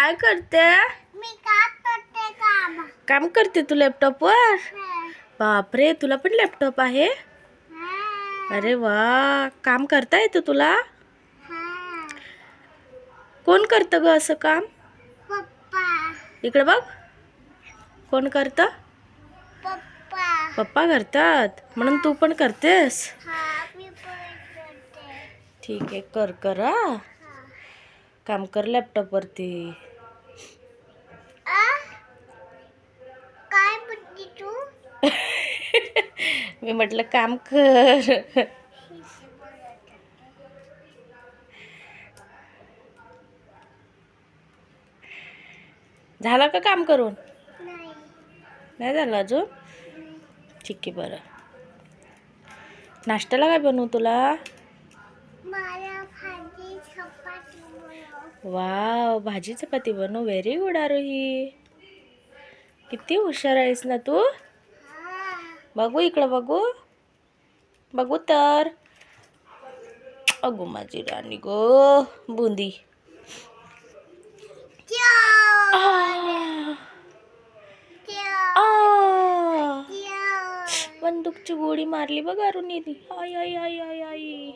काय करते? मी काम करते काम. काम करते तू लॅपटॉपवर? हा. बापरे, तुला पण लॅपटॉप आहे? हा. अरे वा, काम करता येतं तुला? हा. कोण करतं ग असं काम? पप्पा. इकडे बघ, कोण करतं? पप्पा. पप्पा करतात, म्हणून तू पण करतेस? हा, मी पण करते. ठीक आहे, कर कर हा. हा. काम कर लॅपटॉपवरती. आ? काय म्हणते तू? मी म्हटलं काम कर. झालं का काम करून? नाही. नाही झालं अजून? ठीक आहे, बरं. नाश्त्याला काय बनवू तुला? मला भाजी चपाती बनव. वाव, भाजी चपाती बनवू. व्हेरी गुड आरोही. किती हुशार आहेस ना तू. हा. बघू इकडं, बघू बघू तर. अगो माझी राणी गो बुंदी. आ, आ. बंदूकची गोळी मारली बघ अरुणीने. आई आई आई आई आई.